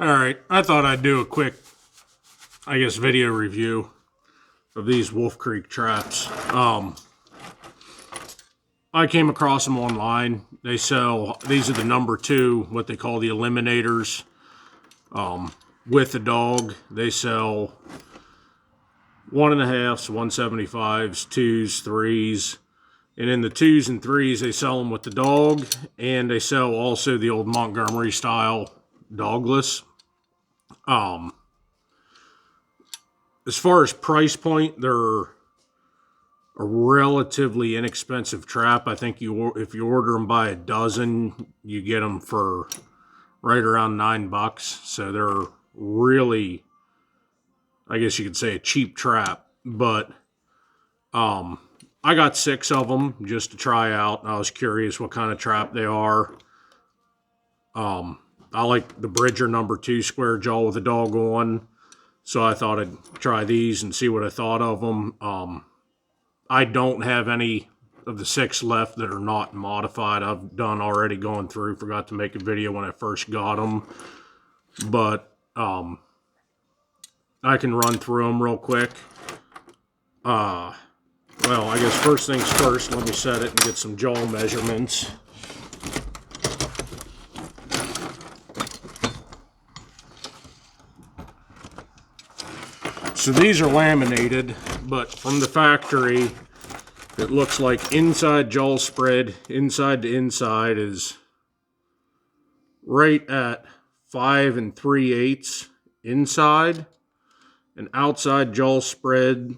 Alright, I thought I'd do a quick, video review of these Wolf Creek traps. I came across them online. They sell, these are the number 2, what they call the eliminators, with the dog. They sell 1.5s, 175s, 2s, 3s. And in the 2s and 3s, they sell them with the dog. And they sell also the old Montgomery style dogless. As far as price point, they're a relatively inexpensive trap. I think if you order them by a dozen, you get them for right around $9. So they're really, I guess you could say, a cheap trap. But I got 6 of them just to try out. I was curious what kind of trap they are. I like the Bridger number 2 square jaw with a dog on, so I thought I'd try these and see what I thought of them. I don't have any of the 6 left that are not modified. I've done already going through. Forgot to make a video when I first got them, but I can run through them real quick. Well, I guess first things first, let me set it and get some jaw measurements. So these are laminated, but from the factory, it looks like inside jaw spread, inside to inside, is right at 5 3/8 inside, and outside jaw spread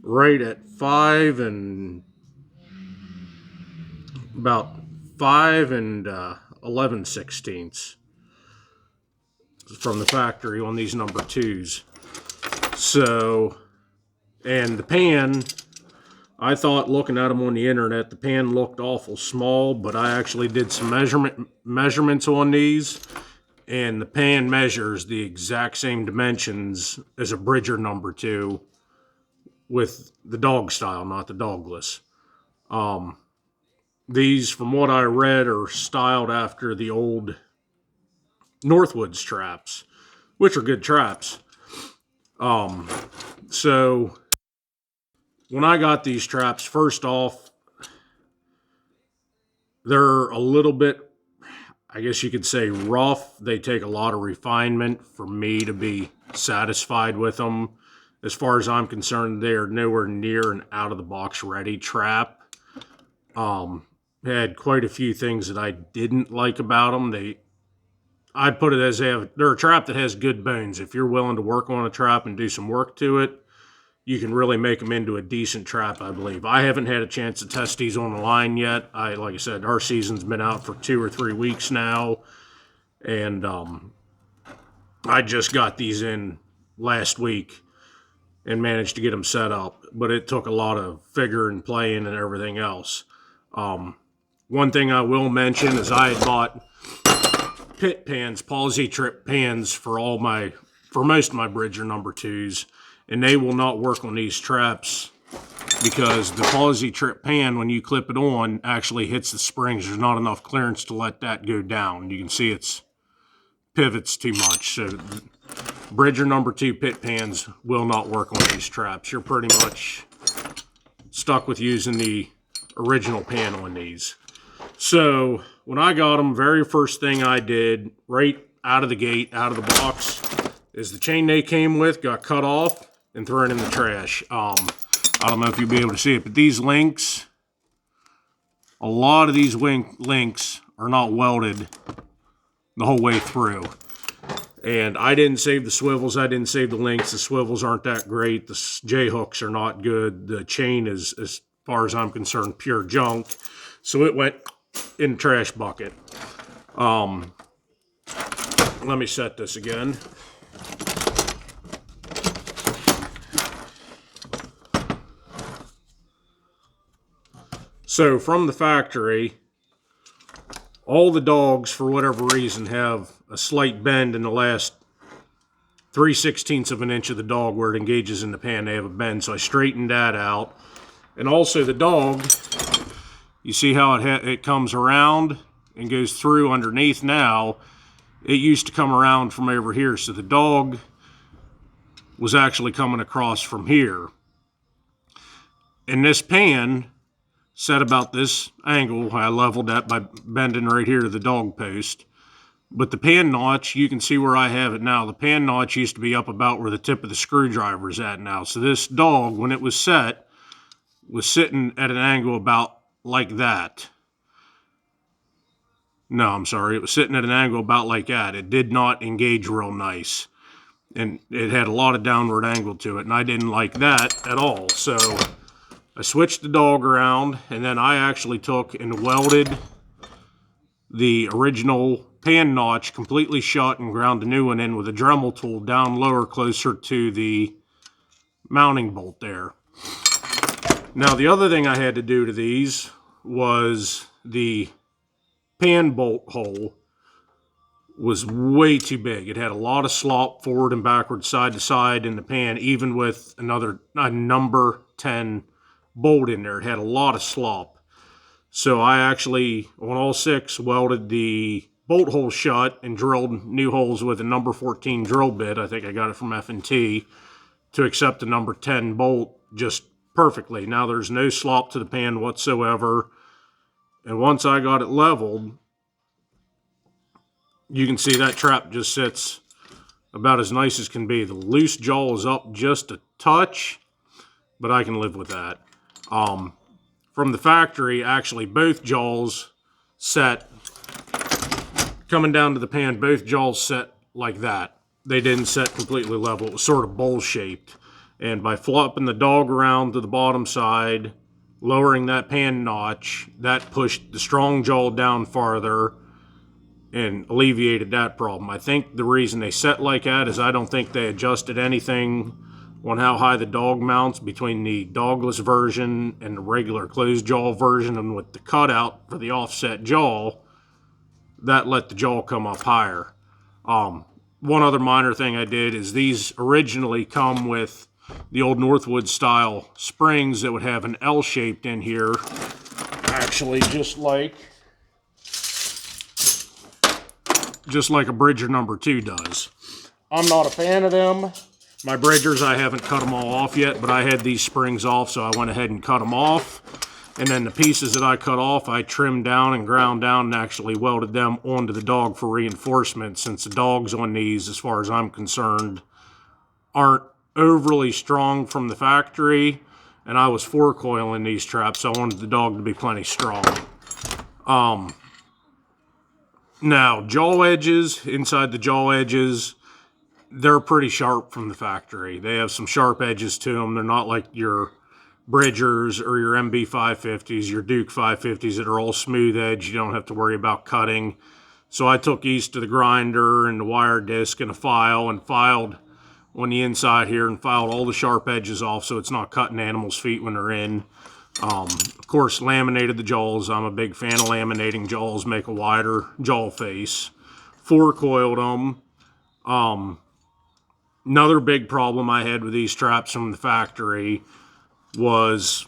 right at 5 and about 5 11/16 from the factory on these number 2s. So, and the pan, I thought looking at them on the internet, the pan looked awful small, but I actually did some measurements on these, and the pan measures the exact same dimensions as a Bridger number 2 with the dog style, not the dogless. These, from what I read, are styled after the old Northwoods traps, which are good traps. So when I got these traps, first off, they're a little bit, I guess you could say, rough. They take a lot of refinement for me to be satisfied with them. As far as I'm concerned, they are nowhere near an out-of-the-box ready trap. Had quite a few things that I didn't like about them. I'd put it as they're a trap that has good bones. If you're willing to work on a trap and do some work to it, you can really make them into a decent trap, I believe. I haven't had a chance to test these on the line yet. Like I said, our season's been out for 2 or 3 weeks now, and I just got these in last week and managed to get them set up, but it took a lot of figuring and playing and everything else. One thing I will mention is I had bought pit pans, palsy trip pans for most of my Bridger number 2s, and they will not work on these traps because the palsy trip pan, when you clip it on, actually hits the springs. There's not enough clearance to let that go down. You can see it's pivots too much. So Bridger number 2 pit pans will not work on these traps. You're pretty much stuck with using the original pan on these. So when I got them, very first thing I did right out of the gate, out of the box, is the chain they came with got cut off and thrown in the trash. I don't know if you'll be able to see it, but these links, a lot of these links are not welded the whole way through. And I didn't save the swivels. I didn't save the links. The swivels aren't that great. The J-hooks are not good. The chain is, as far as I'm concerned, pure junk. So it went in the trash bucket. Let me set this again. So from the factory, all the dogs, for whatever reason, have a slight bend in the last 3/16 of an inch of the dog where it engages in the pan. They have a bend, so I straightened that out. And also the dog, you see how it comes around and goes through underneath now. it used to come around from over here. So the dog was actually coming across from here. And this pan set about this angle, I leveled that by bending right here to the dog post. But the pan notch, you can see where I have it now. The pan notch used to be up about where the tip of the screwdriver is at now. So this dog, when it was set, was sitting at an angle about like that. No, I'm sorry. It was sitting at an angle about like that. It did not engage real nice. And it had a lot of downward angle to it. And I didn't like that at all. So I switched the dog around. And then I actually took and welded the original pan notch completely shut and ground a new one in with a Dremel tool down lower closer to the mounting bolt there. Now the other thing I had to do to these was the pan bolt hole was way too big. It had a lot of slop forward and backward, side to side in the pan, even with a number 10 bolt in there. It had a lot of slop. So I actually, on all 6, welded the bolt hole shut and drilled new holes with a number 14 drill bit. I think I got it from F&T to accept the number 10 bolt just perfectly. Now there's no slop to the pan whatsoever. And once I got it leveled, you can see that trap just sits about as nice as can be. The loose jaw is up just a touch, but I can live with that. From the factory, actually both jaws set, coming down to the pan, both jaws set like that. They didn't set completely level. It was sort of bowl shaped. And by flopping the dog around to the bottom side, lowering that pan notch, that pushed the strong jaw down farther and alleviated that problem. I think the reason they set like that is I don't think they adjusted anything on how high the dog mounts between the dogless version and the regular closed jaw version, and with the cutout for the offset jaw, that let the jaw come up higher. One other minor thing I did is these originally come with the old Northwood style springs that would have an L shaped in here, actually just like a Bridger number 2 does. I'm not a fan of them. My Bridgers, I haven't cut them all off yet, but I had these springs off, so I went ahead and cut them off. And then the pieces that I cut off, I trimmed down and ground down and actually welded them onto the dog for reinforcement, since the dogs on these, as far as I'm concerned, aren't overly strong from the factory, and I was 4-coiling these traps, so I wanted the dog to be plenty strong. Now, jaw edges, inside the jaw edges, they're pretty sharp from the factory. They have some sharp edges to them. They're not like your Bridgers or your MB 550s, your Duke 550s that are all smooth edge. You don't have to worry about cutting. So I took these to the grinder and the wire disc and a file and filed on the inside here and filed all the sharp edges off so it's not cutting animals' feet when they're in. Of course, laminated the jaws. I'm a big fan of laminating jaws, make a wider jaw face. 4-coiled them. Another big problem I had with these traps from the factory was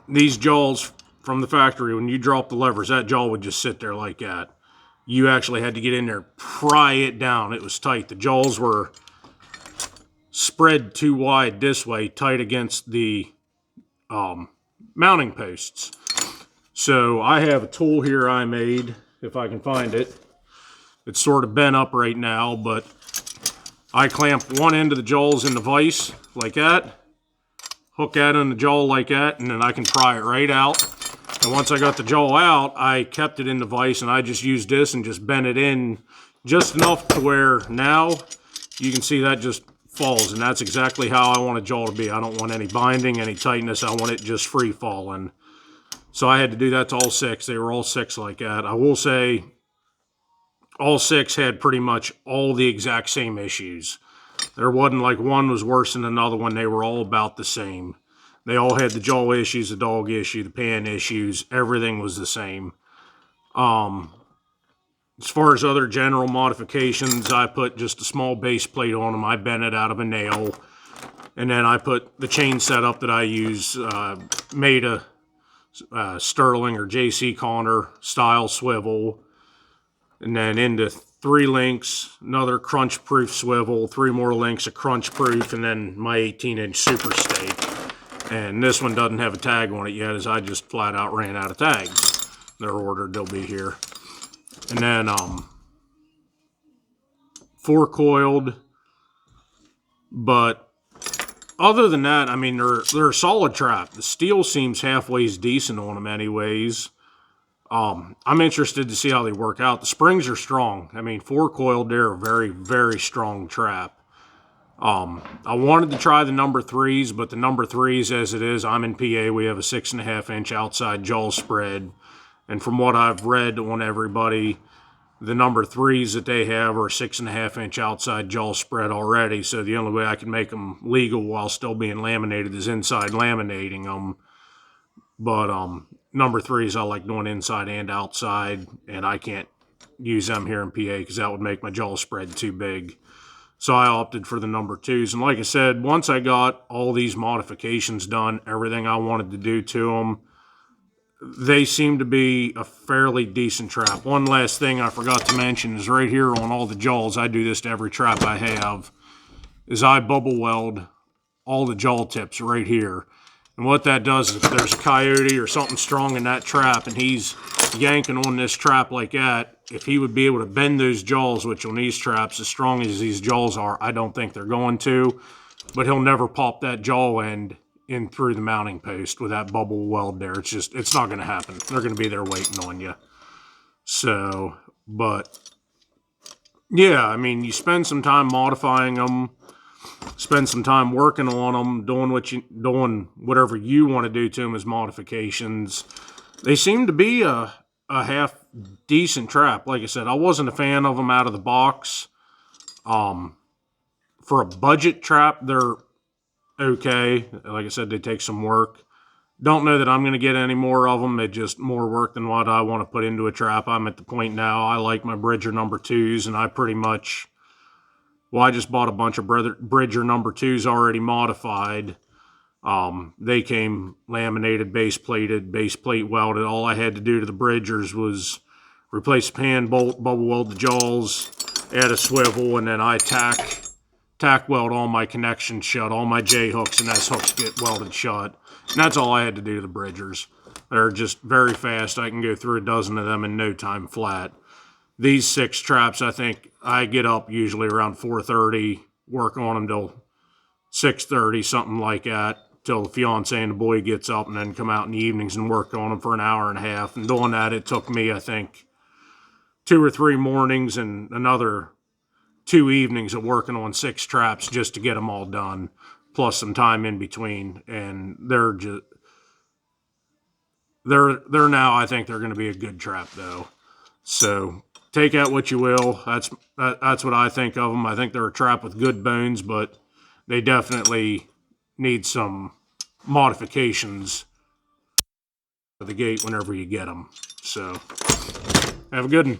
these jaws from the factory, when you drop the levers, that jaw would just sit there like that. You actually had to get in there, pry it down. It was tight. The jaws were spread too wide this way, tight against the mounting posts. So I have a tool here I made, if I can find it. It's sort of bent up right now, but I clamp one end of the jaws in the vise like that, hook that in the jaw like that, and then I can pry it right out. And once I got the jaw out, I kept it in the vise, and I just used this and just bent it in just enough to where now you can see that just falls, and that's exactly how I want a jaw to be. I don't want any binding, any tightness. I want it just free falling. So I had to do that to all 6. They were all 6 like that. I will say all 6 had pretty much all the exact same issues. There wasn't like one was worse than another one. They were all about the same. They all had the jaw issues, the dog issue, the pan issues. Everything was the same. As far as other general modifications, I put just a small base plate on them. I bent it out of a nail. And then I put the chain setup that I use, made a Sterling or JC Connor style swivel. and then into 3 links, another crunch proof swivel, 3 more links of crunch proof, and then my 18-inch super stake. And this one doesn't have a tag on it yet, as I just flat out ran out of tags. They're ordered, they'll be here. And then 4 coiled, but other than that, I mean, they're a solid trap. The steel seems halfway decent on them anyways. I'm interested to see how they work out. The springs are strong. I mean, 4 coiled, they're a very, very strong trap. I wanted to try the number 3s, but the number 3s, as it is, I'm in PA, we have a 6.5-inch outside jaw spread. And from what I've read on everybody, the number 3s that they have are 6.5-inch outside jaw spread already. So the only way I can make them legal while still being laminated is inside laminating them. But number 3s I like doing inside and outside, and I can't use them here in PA because that would make my jaw spread too big. So I opted for the number 2s. And like I said, once I got all these modifications done, everything I wanted to do to them, they seem to be a fairly decent trap. One last thing I forgot to mention is right here on all the jaws, I do this to every trap I have, is I bubble weld all the jaw tips right here. And what that does is if there's a coyote or something strong in that trap and he's yanking on this trap like that, if he would be able to bend those jaws, which on these traps, as strong as these jaws are, I don't think they're going to, but he'll never pop that jaw end in through the mounting post with that bubble weld there. It's not going to happen. They're going to be there waiting on you. So, but yeah, I mean, you spend some time modifying them, spend some time working on them, doing whatever you want to do to them as modifications. They seem to be a half decent trap. Like I said, I wasn't a fan of them out of the box. For a budget trap, they're okay. Like I said, they take some work. Don't know that I'm going to get any more of them. It's just more work than what I want to put into a trap. I'm at the point now, I like my Bridger number 2s, and I pretty much, well, I just bought a bunch of Bridger number 2s already modified. They came laminated, base plate welded. All I had to do to the Bridgers was replace the pan bolt, bubble weld the jaws, add a swivel, and then I tack weld all my connections shut. All my J hooks and S hooks get welded shut. And that's all I had to do to the Bridgers. They're just very fast. I can go through a dozen of them in no time flat. These 6 traps, I think I get up usually around 4:30, work on them till 6:30, something like that, till the fiance and the boy gets up, and then come out in the evenings and work on them for an hour and a half. And doing that, it took me, I think, 2 or 3 mornings and another 2 evenings of working on 6 traps just to get them all done, plus some time in between. And they're now, I think they're going to be a good trap though. So take out what you will. That's what I think of them. I think they're a trap with good bones, but they definitely need some modifications at the gate whenever you get them. So have a good one.